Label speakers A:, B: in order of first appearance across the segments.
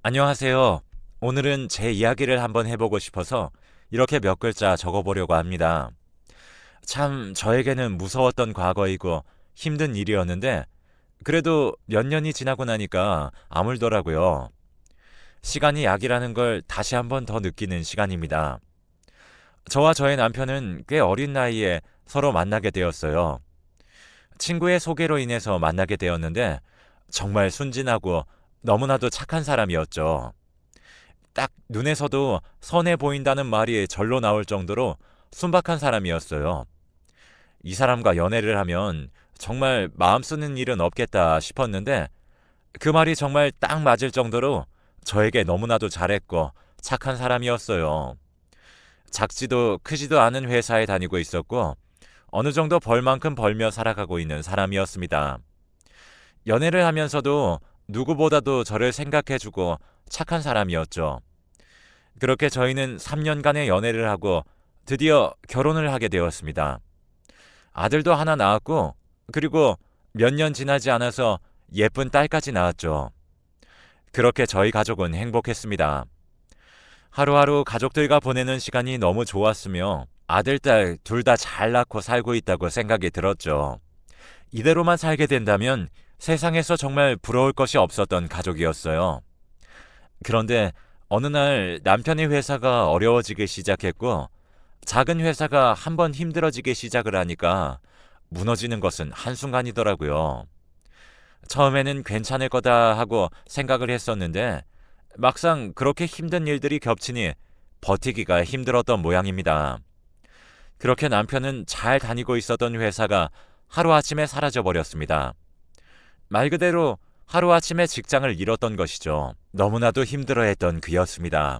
A: 안녕하세요. 오늘은 제 이야기를 한번 해보고 싶어서 이렇게 몇 글자 적어보려고 합니다. 참, 저에게는 무서웠던 과거이고 힘든 일이었는데, 그래도 몇 년이 지나고 나니까 아물더라고요. 시간이 약이라는 걸 다시 한번 더 느끼는 시간입니다. 저와 저의 남편은 꽤 어린 나이에 서로 만나게 되었어요. 친구의 소개로 인해서 만나게 되었는데, 정말 순진하고 너무나도 착한 사람이었죠. 딱 눈에서도 선해 보인다는 말이 절로 나올 정도로 순박한 사람이었어요. 이 사람과 연애를 하면 정말 마음 쓰는 일은 없겠다 싶었는데 그 말이 정말 딱 맞을 정도로 저에게 너무나도 잘했고 착한 사람이었어요. 작지도 크지도 않은 회사에 다니고 있었고 어느 정도 벌 만큼 벌며 살아가고 있는 사람이었습니다. 연애를 하면서도 누구보다도 저를 생각해주고 착한 사람이었죠. 그렇게 저희는 3년간의 연애를 하고 드디어 결혼을 하게 되었습니다. 아들도 하나 낳았고, 그리고 몇 년 지나지 않아서 예쁜 딸까지 낳았죠. 그렇게 저희 가족은 행복했습니다. 하루하루 가족들과 보내는 시간이 너무 좋았으며 아들, 딸 둘 다 잘 낳고 살고 있다고 생각이 들었죠. 이대로만 살게 된다면 세상에서 정말 부러울 것이 없었던 가족이었어요. 그런데 어느 날 남편의 회사가 어려워지기 시작했고 작은 회사가 한번 힘들어지기 시작을 하니까 무너지는 것은 한순간이더라고요. 처음에는 괜찮을 거다 하고 생각을 했었는데 막상 그렇게 힘든 일들이 겹치니 버티기가 힘들었던 모양입니다. 그렇게 남편은 잘 다니고 있었던 회사가 하루아침에 사라져버렸습니다. 말 그대로 하루아침에 직장을 잃었던 것이죠. 너무나도 힘들어했던 그였습니다.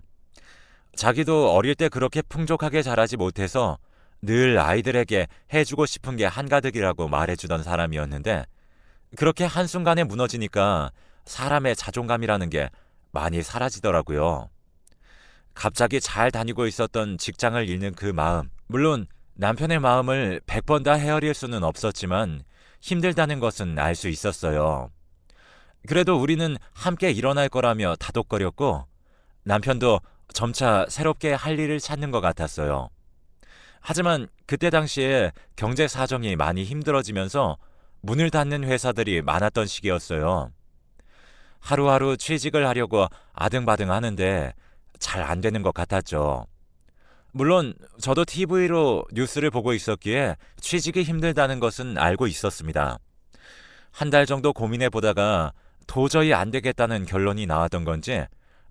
A: 자기도 어릴 때 그렇게 풍족하게 자라지 못해서 늘 아이들에게 해주고 싶은 게 한가득이라고 말해주던 사람이었는데 그렇게 한순간에 무너지니까 사람의 자존감이라는 게 많이 사라지더라고요. 갑자기 잘 다니고 있었던 직장을 잃는 그 마음, 물론 남편의 마음을 100번 다 헤아릴 수는 없었지만 힘들다는 것은 알 수 있었어요. 그래도 우리는 함께 일어날 거라며 다독거렸고 남편도 점차 새롭게 할 일을 찾는 것 같았어요. 하지만 그때 당시에 경제 사정이 많이 힘들어지면서 문을 닫는 회사들이 많았던 시기였어요. 하루하루 취직을 하려고 아등바등 하는데 잘 안 되는 것 같았죠. 물론 저도 TV로 뉴스를 보고 있었기에 취직이 힘들다는 것은 알고 있었습니다. 한 달 정도 고민해 보다가 도저히 안 되겠다는 결론이 나왔던 건지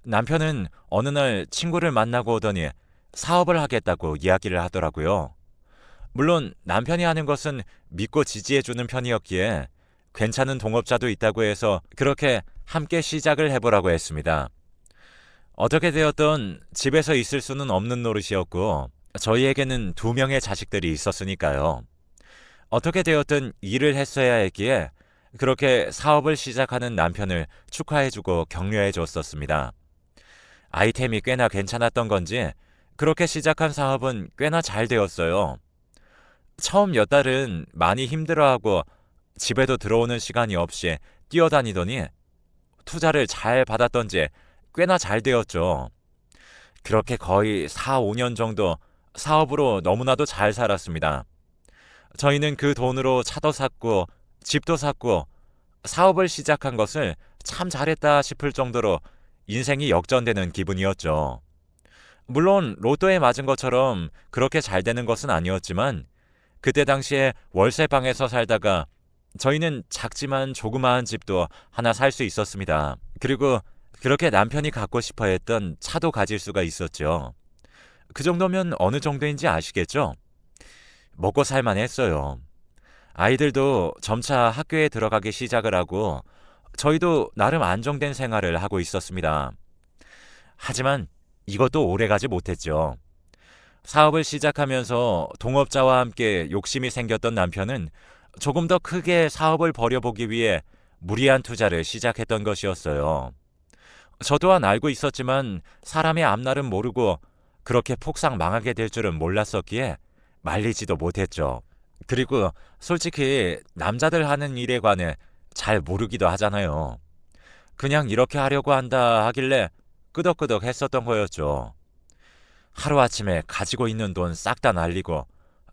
A: 남편은 어느 날 친구를 만나고 오더니 사업을 하겠다고 이야기를 하더라고요. 물론 남편이 하는 것은 믿고 지지해주는 편이었기에 괜찮은 동업자도 있다고 해서 그렇게 함께 시작을 해보라고 했습니다. 어떻게 되었던 집에서 있을 수는 없는 노릇이었고 저희에게는 2명의 자식들이 있었으니까요. 어떻게 되었든 일을 했어야 했기에 그렇게 사업을 시작하는 남편을 축하해주고 격려해줬었습니다. 아이템이 꽤나 괜찮았던 건지 그렇게 시작한 사업은 꽤나 잘 되었어요. 처음 몇 달은 많이 힘들어하고 집에도 들어오는 시간이 없이 뛰어다니더니 투자를 잘 받았던지 꽤나 잘 되었죠. 그렇게 거의 4, 5년 정도 사업으로 너무나도 잘 살았습니다. 저희는 그 돈으로 차도 샀고 집도 샀고 사업을 시작한 것을 참 잘했다 싶을 정도로 인생이 역전되는 기분이었죠. 물론 로또에 맞은 것처럼 그렇게 잘 되는 것은 아니었지만 그때 당시에 월세방에서 살다가 저희는 작지만 조그마한 집도 하나 살 수 있었습니다. 그리고 그렇게 남편이 갖고 싶어 했던 차도 가질 수가 있었죠. 그 정도면 어느 정도인지 아시겠죠? 먹고 살만 했어요. 아이들도 점차 학교에 들어가기 시작을 하고 저희도 나름 안정된 생활을 하고 있었습니다. 하지만 이것도 오래가지 못했죠. 사업을 시작하면서 동업자와 함께 욕심이 생겼던 남편은 조금 더 크게 사업을 벌여보기 위해 무리한 투자를 시작했던 것이었어요. 저 또한 알고 있었지만 사람의 앞날은 모르고 그렇게 폭삭 망하게 될 줄은 몰랐었기에 말리지도 못했죠. 그리고 솔직히 남자들 하는 일에 관해 잘 모르기도 하잖아요. 그냥 이렇게 하려고 한다 하길래 끄덕끄덕 했었던 거였죠. 하루아침에 가지고 있는 돈 싹 다 날리고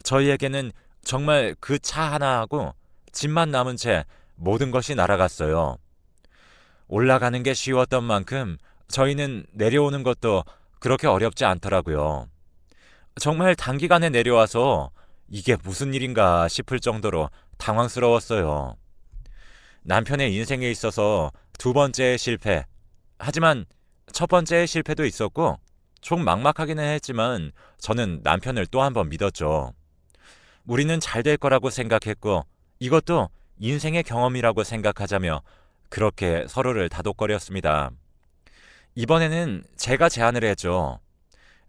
A: 저희에게는 정말 그 차 하나하고 집만 남은 채 모든 것이 날아갔어요. 올라가는 게 쉬웠던 만큼 저희는 내려오는 것도 그렇게 어렵지 않더라고요. 정말 단기간에 내려와서 이게 무슨 일인가 싶을 정도로 당황스러웠어요. 남편의 인생에 있어서 두 번째의 실패. 하지만 첫 번째의 실패도 있었고 좀 막막하기는 했지만 저는 남편을 또 한 번 믿었죠. 우리는 잘 될 거라고 생각했고 이것도 인생의 경험이라고 생각하자며 그렇게 서로를 다독거렸습니다. 이번에는 제가 제안을 했죠.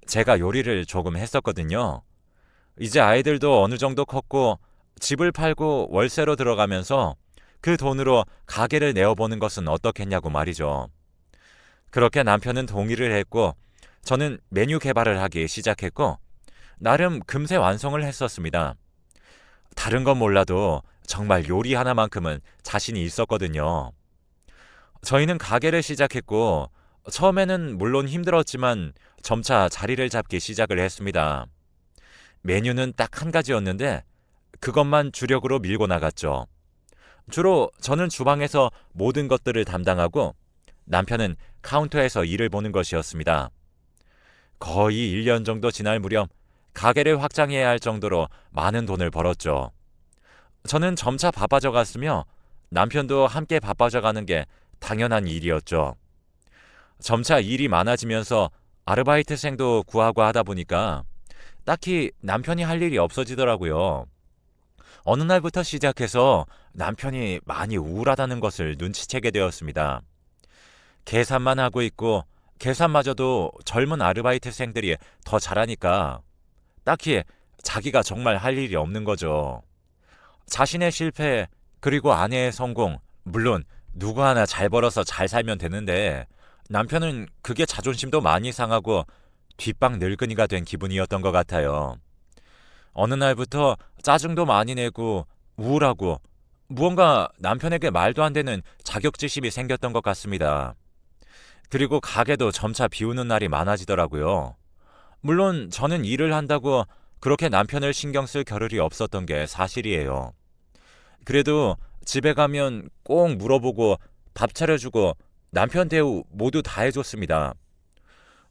A: 제가 요리를 조금 했었거든요. 이제 아이들도 어느 정도 컸고 집을 팔고 월세로 들어가면서 그 돈으로 가게를 내어보는 것은 어떻겠냐고 말이죠. 그렇게 남편은 동의를 했고 저는 메뉴 개발을 하기 시작했고 나름 금세 완성을 했었습니다. 다른 건 몰라도 정말 요리 하나만큼은 자신이 있었거든요. 저희는 가게를 시작했고 처음에는 물론 힘들었지만 점차 자리를 잡기 시작을 했습니다. 메뉴는 딱 한 가지였는데 그것만 주력으로 밀고 나갔죠. 주로 저는 주방에서 모든 것들을 담당하고 남편은 카운터에서 일을 보는 것이었습니다. 거의 1년 정도 지날 무렵 가게를 확장해야 할 정도로 많은 돈을 벌었죠. 저는 점차 바빠져 갔으며 남편도 함께 바빠져 가는 게 당연한 일이었죠. 점차 일이 많아지면서 아르바이트생도 구하고 하다 보니까 딱히 남편이 할 일이 없어지더라고요. 어느 날부터 시작해서 남편이 많이 우울하다는 것을 눈치채게 되었습니다. 계산만 하고 있고 계산마저도 젊은 아르바이트생들이 더 잘하니까 딱히 자기가 정말 할 일이 없는 거죠. 자신의 실패 그리고 아내의 성공 물론 누구 하나 잘 벌어서 잘 살면 되는데 남편은 그게 자존심도 많이 상하고 뒷방 늙은이가 된 기분이었던 것 같아요. 어느 날부터 짜증도 많이 내고 우울하고 무언가 남편에게 말도 안 되는 자격지심이 생겼던 것 같습니다. 그리고 가게도 점차 비우는 날이 많아지더라고요. 물론 저는 일을 한다고 그렇게 남편을 신경 쓸 겨를이 없었던 게 사실이에요. 그래도 집에 가면 꼭 물어보고 밥 차려주고 남편 대우 모두 다 해줬습니다.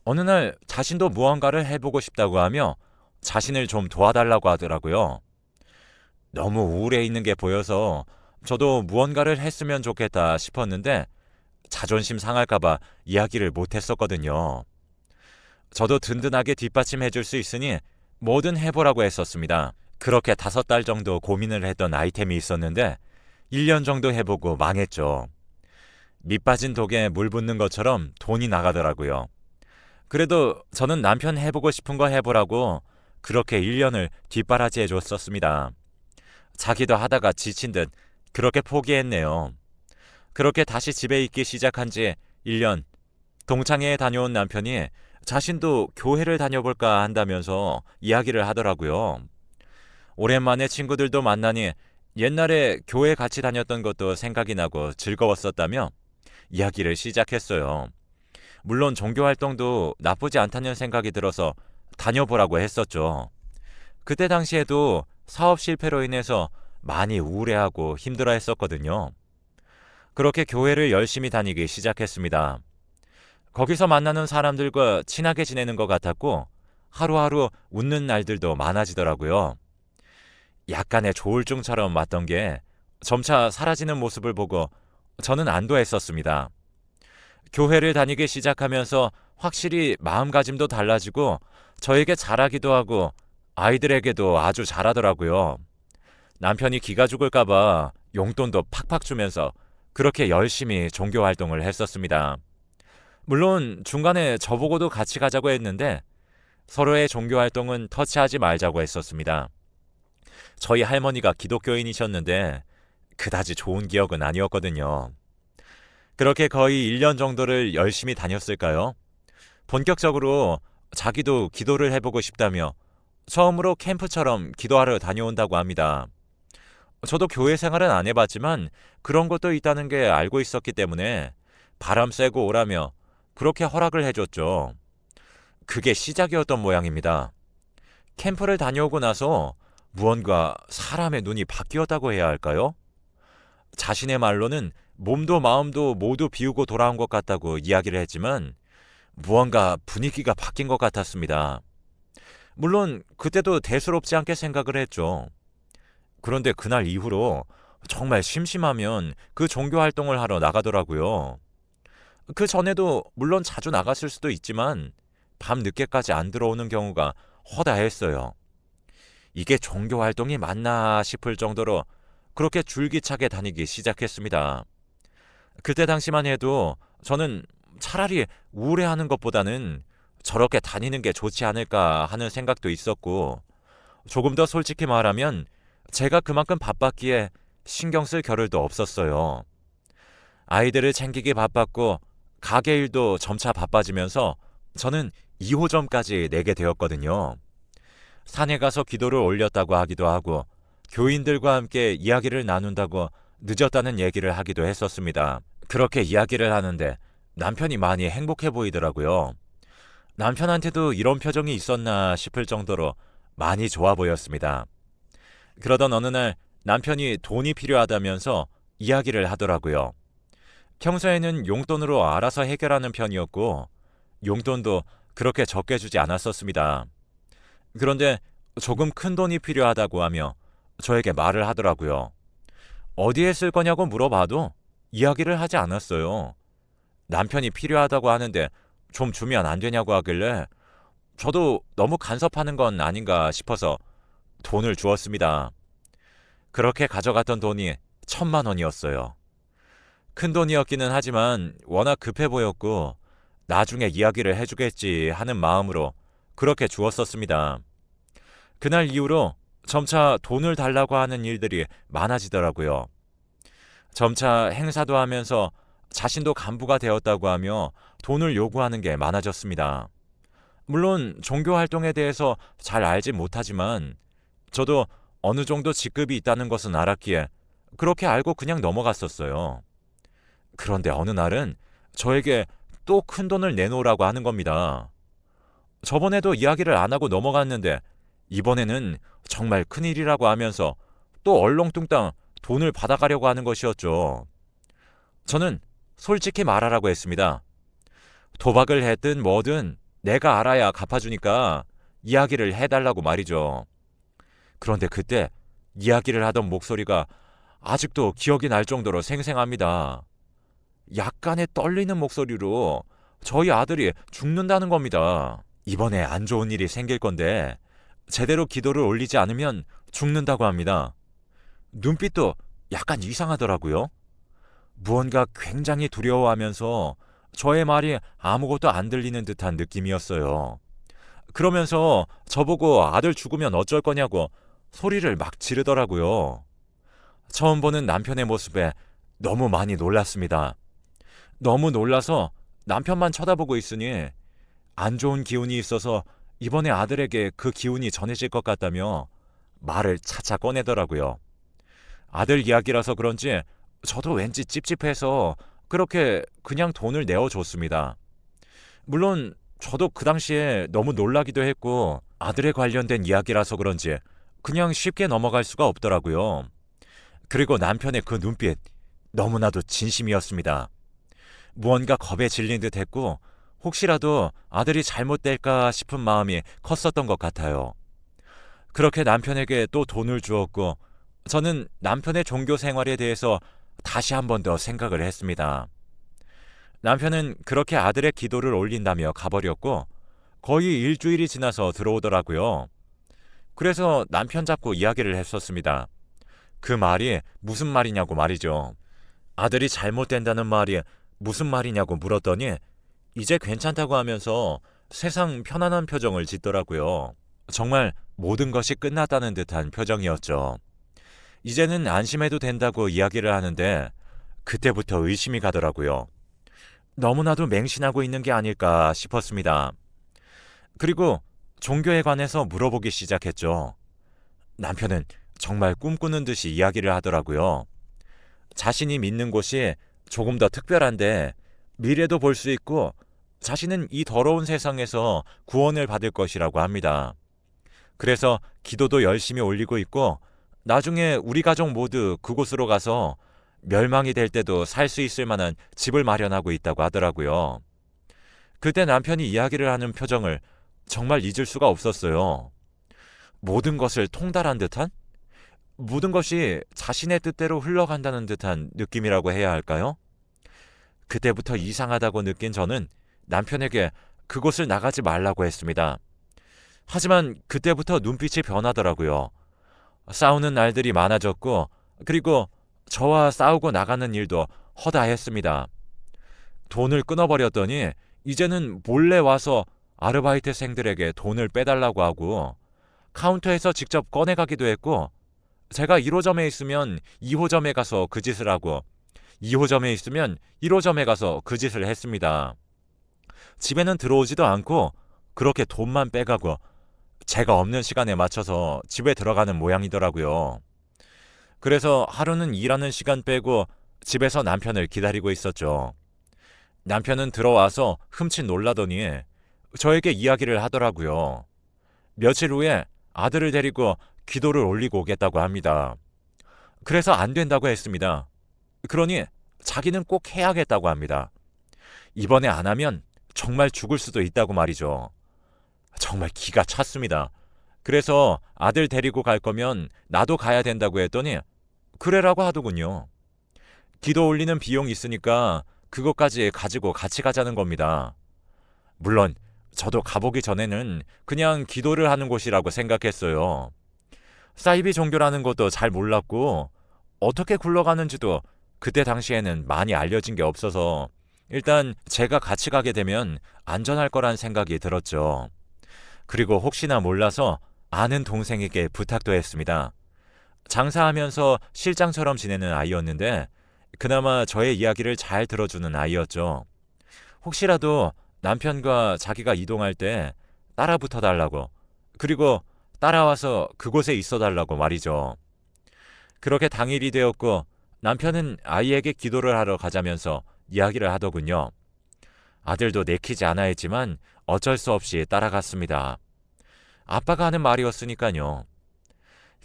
A: 어느 날 자신도 무언가를 해보고 싶다고 하며 자신을 좀 도와달라고 하더라고요. 너무 우울해 있는 게 보여서 저도 무언가를 했으면 좋겠다 싶었는데 자존심 상할까봐 이야기를 못했었거든요. 저도 든든하게 뒷받침해 줄 수 있으니 뭐든 해보라고 했었습니다. 그렇게 5달 정도 고민을 했던 아이템이 있었는데 1년 정도 해보고 망했죠. 밑 빠진 독에 물 붓는 것처럼 돈이 나가더라고요. 그래도 저는 남편 해보고 싶은 거 해보라고 그렇게 1년을 뒷바라지해 줬었습니다. 자기도 하다가 지친 듯 그렇게 포기했네요. 그렇게 다시 집에 있기 시작한 지 1년. 동창회에 다녀온 남편이 자신도 교회를 다녀볼까 한다면서 이야기를 하더라고요. 오랜만에 친구들도 만나니 옛날에 교회 같이 다녔던 것도 생각이 나고 즐거웠었다며 이야기를 시작했어요. 물론 종교활동도 나쁘지 않다는 생각이 들어서 다녀보라고 했었죠. 그때 당시에도 사업 실패로 인해서 많이 우울해하고 힘들어 했었거든요. 그렇게 교회를 열심히 다니기 시작했습니다. 거기서 만나는 사람들과 친하게 지내는 것 같았고 하루하루 웃는 날들도 많아지더라고요. 약간의 조울증처럼 왔던 게 점차 사라지는 모습을 보고 저는 안도했었습니다. 교회를 다니기 시작하면서 확실히 마음가짐도 달라지고 저에게 잘하기도 하고 아이들에게도 아주 잘하더라고요. 남편이 기가 죽을까봐 용돈도 팍팍 주면서 그렇게 열심히 종교활동을 했었습니다. 물론 중간에 저보고도 같이 가자고 했는데 서로의 종교활동은 터치하지 말자고 했었습니다. 저희 할머니가 기독교인이셨는데 그다지 좋은 기억은 아니었거든요. 그렇게 거의 1년 정도를 열심히 다녔을까요? 본격적으로 자기도 기도를 해보고 싶다며 처음으로 캠프처럼 기도하러 다녀온다고 합니다. 저도 교회 생활은 안 해봤지만 그런 것도 있다는 게 알고 있었기 때문에 바람 쐬고 오라며 그렇게 허락을 해줬죠. 그게 시작이었던 모양입니다. 캠프를 다녀오고 나서 무언가 사람의 눈이 바뀌었다고 해야 할까요? 자신의 말로는 몸도 마음도 모두 비우고 돌아온 것 같다고 이야기를 했지만 무언가 분위기가 바뀐 것 같았습니다. 물론 그때도 대수롭지 않게 생각을 했죠. 그런데 그날 이후로 정말 심심하면 그 종교 활동을 하러 나가더라고요. 그 전에도 물론 자주 나갔을 수도 있지만 밤 늦게까지 안 들어오는 경우가 허다했어요. 이게 종교 활동이 맞나 싶을 정도로 그렇게 줄기차게 다니기 시작했습니다. 그때 당시만 해도 저는 차라리 우울해하는 것보다는 저렇게 다니는 게 좋지 않을까 하는 생각도 있었고, 조금 더 솔직히 말하면 제가 그만큼 바빴기에 신경 쓸 겨를도 없었어요. 아이들을 챙기기 바빴고 가게 일도 점차 바빠지면서 저는 2호점까지 내게 되었거든요. 산에 가서 기도를 올렸다고 하기도 하고 교인들과 함께 이야기를 나눈다고 늦었다는 얘기를 하기도 했었습니다. 그렇게 이야기를 하는데 남편이 많이 행복해 보이더라고요. 남편한테도 이런 표정이 있었나 싶을 정도로 많이 좋아 보였습니다. 그러던 어느 날 남편이 돈이 필요하다면서 이야기를 하더라고요. 평소에는 용돈으로 알아서 해결하는 편이었고 용돈도 그렇게 적게 주지 않았었습니다. 그런데 조금 큰 돈이 필요하다고 하며 저에게 말을 하더라고요. 어디에 쓸 거냐고 물어봐도 이야기를 하지 않았어요. 남편이 필요하다고 하는데 좀 주면 안 되냐고 하길래 저도 너무 간섭하는 건 아닌가 싶어서 돈을 주었습니다. 그렇게 가져갔던 돈이 1,000만 원이었어요. 큰 돈이었기는 하지만 워낙 급해 보였고 나중에 이야기를 해주겠지 하는 마음으로 그렇게 주었었습니다. 그날 이후로 점차 돈을 달라고 하는 일들이 많아지더라고요. 점차 행사도 하면서 자신도 간부가 되었다고 하며 돈을 요구하는 게 많아졌습니다. 물론 종교 활동에 대해서 잘 알지 못하지만 저도 어느 정도 직급이 있다는 것은 알았기에 그렇게 알고 그냥 넘어갔었어요. 그런데 어느 날은 저에게 또 큰 돈을 내놓으라고 하는 겁니다. 저번에도 이야기를 안 하고 넘어갔는데 이번에는 정말 큰일이라고 하면서 또 얼렁뚱땅 돈을 받아가려고 하는 것이었죠. 저는 솔직히 말하라고 했습니다. 도박을 했든 뭐든 내가 알아야 갚아주니까 이야기를 해달라고 말이죠. 그런데 그때 이야기를 하던 목소리가 아직도 기억이 날 정도로 생생합니다. 약간의 떨리는 목소리로 저희 아들이 죽는다는 겁니다. 이번에 안 좋은 일이 생길 건데 제대로 기도를 올리지 않으면 죽는다고 합니다. 눈빛도 약간 이상하더라고요. 무언가 굉장히 두려워하면서 저의 말이 아무것도 안 들리는 듯한 느낌이었어요. 그러면서 저보고 아들 죽으면 어쩔 거냐고 소리를 막 지르더라고요. 처음 보는 남편의 모습에 너무 많이 놀랐습니다. 너무 놀라서 남편만 쳐다보고 있으니 안 좋은 기운이 있어서 이번에 아들에게 그 기운이 전해질 것 같다며 말을 차차 꺼내더라고요. 아들 이야기라서 그런지 저도 왠지 찝찝해서 그렇게 그냥 돈을 내어줬습니다. 물론 저도 그 당시에 너무 놀라기도 했고 아들에 관련된 이야기라서 그런지 그냥 쉽게 넘어갈 수가 없더라고요. 그리고 남편의 그 눈빛 너무나도 진심이었습니다. 무언가 겁에 질린 듯 했고 혹시라도 아들이 잘못될까 싶은 마음이 컸었던 것 같아요. 그렇게 남편에게 또 돈을 주었고 저는 남편의 종교 생활에 대해서 다시 한 번 더 생각을 했습니다. 남편은 그렇게 아들의 기도를 올린다며 가버렸고 거의 일주일이 지나서 들어오더라고요. 그래서 남편 잡고 이야기를 했었습니다. 그 말이 무슨 말이냐고 말이죠. 아들이 잘못된다는 말이 무슨 말이냐고 물었더니 이제 괜찮다고 하면서 세상 편안한 표정을 짓더라고요. 정말 모든 것이 끝났다는 듯한 표정이었죠. 이제는 안심해도 된다고 이야기를 하는데 그때부터 의심이 가더라고요. 너무나도 맹신하고 있는 게 아닐까 싶었습니다. 그리고 종교에 관해서 물어보기 시작했죠. 남편은 정말 꿈꾸는 듯이 이야기를 하더라고요. 자신이 믿는 곳이 조금 더 특별한데 미래도 볼 수 있고 자신은 이 더러운 세상에서 구원을 받을 것이라고 합니다. 그래서 기도도 열심히 올리고 있고 나중에 우리 가족 모두 그곳으로 가서 멸망이 될 때도 살 수 있을 만한 집을 마련하고 있다고 하더라고요. 그때 남편이 이야기를 하는 표정을 정말 잊을 수가 없었어요. 모든 것을 통달한 듯한? 모든 것이 자신의 뜻대로 흘러간다는 듯한 느낌이라고 해야 할까요? 그때부터 이상하다고 느낀 저는 남편에게 그곳을 나가지 말라고 했습니다. 하지만 그때부터 눈빛이 변하더라고요. 싸우는 날들이 많아졌고 그리고 저와 싸우고 나가는 일도 허다했습니다. 돈을 끊어버렸더니 이제는 몰래 와서 아르바이트생들에게 돈을 빼달라고 하고 카운터에서 직접 꺼내가기도 했고 제가 1호점에 있으면 2호점에 가서 그 짓을 하고 2호점에 있으면 1호점에 가서 그 짓을 했습니다. 집에는 들어오지도 않고 그렇게 돈만 빼가고 제가 없는 시간에 맞춰서 집에 들어가는 모양이더라고요. 그래서 하루는 일하는 시간 빼고 집에서 남편을 기다리고 있었죠. 남편은 들어와서 흠칫 놀라더니 저에게 이야기를 하더라고요. 며칠 후에 아들을 데리고 기도를 올리고 오겠다고 합니다. 그래서 안 된다고 했습니다. 그러니 자기는 꼭 해야겠다고 합니다. 이번에 안 하면 정말 죽을 수도 있다고 말이죠. 정말 기가 찼습니다. 그래서 아들 데리고 갈 거면 나도 가야 된다고 했더니 그래라고 하더군요. 기도 올리는 비용이 있으니까 그것까지 가지고 같이 가자는 겁니다. 물론 저도 가보기 전에는 그냥 기도를 하는 곳이라고 생각했어요. 사이비 종교라는 것도 잘 몰랐고 어떻게 굴러가는지도 그때 당시에는 많이 알려진 게 없어서 일단 제가 같이 가게 되면 안전할 거란 생각이 들었죠. 그리고 혹시나 몰라서 아는 동생에게 부탁도 했습니다. 장사하면서 실장처럼 지내는 아이였는데 그나마 저의 이야기를 잘 들어주는 아이였죠. 혹시라도 남편과 자기가 이동할 때 따라 붙어 달라고 그리고 따라와서 그곳에 있어 달라고 말이죠. 그렇게 당일이 되었고 남편은 아이에게 기도를 하러 가자면서 이야기를 하더군요. 아들도 내키지 않아 했지만 어쩔 수 없이 따라갔습니다. 아빠가 하는 말이었으니까요.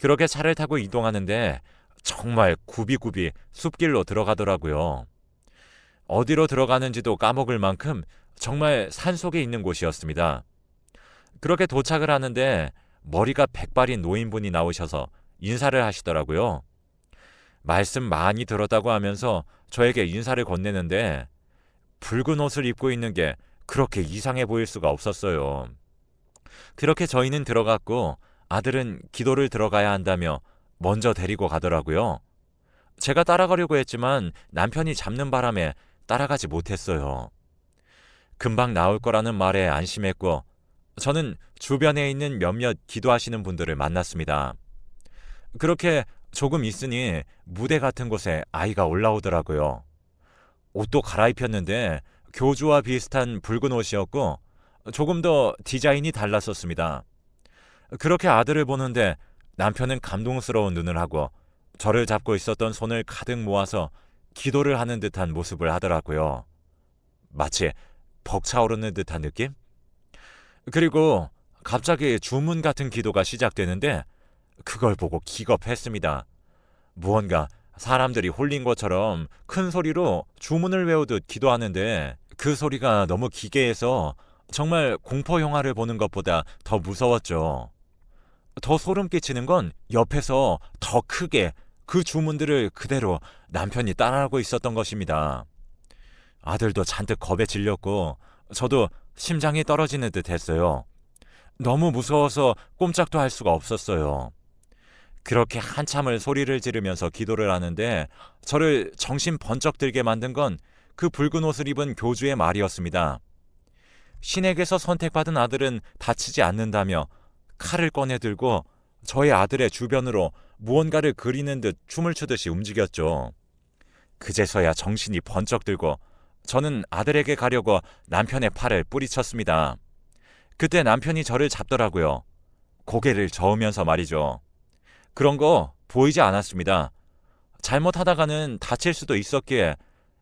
A: 그렇게 차를 타고 이동하는데 정말 굽이굽이 숲길로 들어가더라고요. 어디로 들어가는지도 까먹을 만큼 정말 산속에 있는 곳이었습니다. 그렇게 도착을 하는데 머리가 백발인 노인분이 나오셔서 인사를 하시더라고요. 말씀 많이 들었다고 하면서 저에게 인사를 건네는데 붉은 옷을 입고 있는 게 그렇게 이상해 보일 수가 없었어요. 그렇게 저희는 들어갔고 아들은 기도를 들어가야 한다며 먼저 데리고 가더라고요. 제가 따라가려고 했지만 남편이 잡는 바람에 따라가지 못했어요. 금방 나올 거라는 말에 안심했고 저는 주변에 있는 몇몇 기도하시는 분들을 만났습니다. 그렇게 조금 있으니 무대 같은 곳에 아이가 올라오더라고요. 옷도 갈아입혔는데 교주와 비슷한 붉은 옷이었고 조금 더 디자인이 달랐었습니다. 그렇게 아들을 보는데 남편은 감동스러운 눈을 하고 저를 잡고 있었던 손을 가득 모아서 기도를 하는 듯한 모습을 하더라고요. 마치 벅차오르는 듯한 느낌? 그리고 갑자기 주문 같은 기도가 시작되는데 그걸 보고 기겁했습니다. 무언가 사람들이 홀린 것처럼 큰 소리로 주문을 외우듯 기도하는데 그 소리가 너무 기괴해서 정말 공포 영화를 보는 것보다 더 무서웠죠. 더 소름 끼치는 건 옆에서 더 크게 그 주문들을 그대로 남편이 따라하고 있었던 것입니다. 아들도 잔뜩 겁에 질렸고 저도 심장이 떨어지는 듯 했어요. 너무 무서워서 꼼짝도 할 수가 없었어요. 그렇게 한참을 소리를 지르면서 기도를 하는데 저를 정신 번쩍 들게 만든 건 그 붉은 옷을 입은 교주의 말이었습니다. 신에게서 선택받은 아들은 다치지 않는다며 칼을 꺼내 들고 저의 아들의 주변으로 무언가를 그리는 듯 춤을 추듯이 움직였죠. 그제서야 정신이 번쩍 들고 저는 아들에게 가려고 남편의 팔을 뿌리쳤습니다. 그때 남편이 저를 잡더라고요. 고개를 저으면서 말이죠. 그런 거 보이지 않았습니다. 잘못하다가는 다칠 수도 있었기에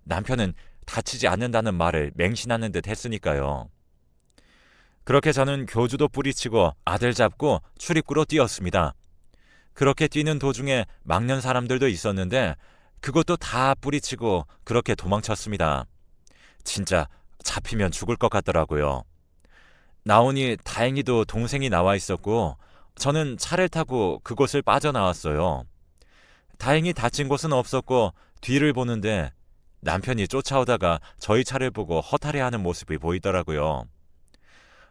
A: 남편은 다치지 않는다는 말을 맹신하는 듯 했으니까요. 그렇게 저는 교주도 뿌리치고 아들 잡고 출입구로 뛰었습니다. 그렇게 뛰는 도중에 막는 사람들도 있었는데 그것도 다 뿌리치고 그렇게 도망쳤습니다. 진짜 잡히면 죽을 것 같더라고요. 나오니 다행히도 동생이 나와 있었고 저는 차를 타고 그곳을 빠져나왔어요. 다행히 다친 곳은 없었고 뒤를 보는데 남편이 쫓아오다가 저희 차를 보고 허탈해하는 모습이 보이더라고요.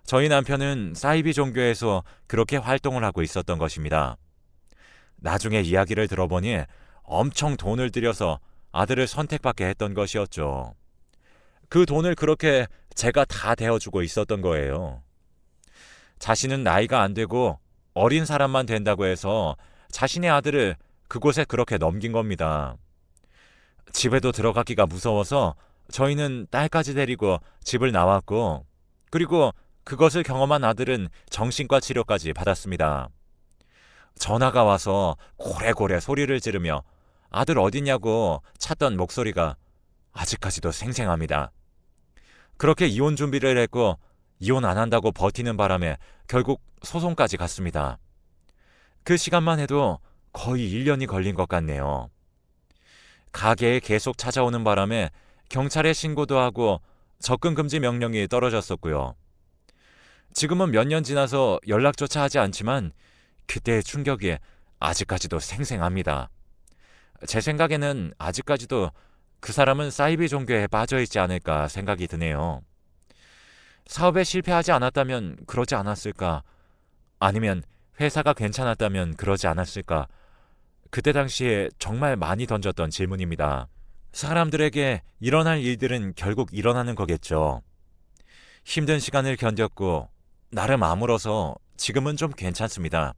A: 저희 남편은 사이비 종교에서 그렇게 활동을 하고 있었던 것입니다. 나중에 이야기를 들어보니 엄청 돈을 들여서 아들을 선택받게 했던 것이었죠. 그 돈을 그렇게 제가 다 대어주고 있었던 거예요. 자신은 나이가 안 되고 어린 사람만 된다고 해서 자신의 아들을 그곳에 그렇게 넘긴 겁니다. 집에도 들어가기가 무서워서 저희는 딸까지 데리고 집을 나왔고, 그리고 그것을 경험한 아들은 정신과 치료까지 받았습니다. 전화가 와서 고래고래 소리를 지르며 아들 어디냐고 찾던 목소리가 아직까지도 생생합니다. 그렇게 이혼 준비를 했고 이혼 안 한다고 버티는 바람에 결국 소송까지 갔습니다. 그 시간만 해도 거의 1년이 걸린 것 같네요. 가게에 계속 찾아오는 바람에 경찰에 신고도 하고 접근 금지 명령이 떨어졌었고요. 지금은 몇 년 지나서 연락조차 하지 않지만 그때의 충격이 아직까지도 생생합니다. 제 생각에는 아직까지도 그 사람은 사이비 종교에 빠져있지 않을까 생각이 드네요. 사업에 실패하지 않았다면 그러지 않았을까? 아니면 회사가 괜찮았다면 그러지 않았을까? 그때 당시에 정말 많이 던졌던 질문입니다. 사람들에게 일어날 일들은 결국 일어나는 거겠죠. 힘든 시간을 견뎠고 나름 아물어서 지금은 좀 괜찮습니다.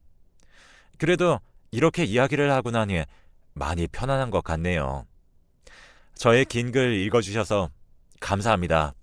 A: 그래도 이렇게 이야기를 하고 나니 많이 편안한 것 같네요. 저의 긴 글 읽어주셔서 감사합니다.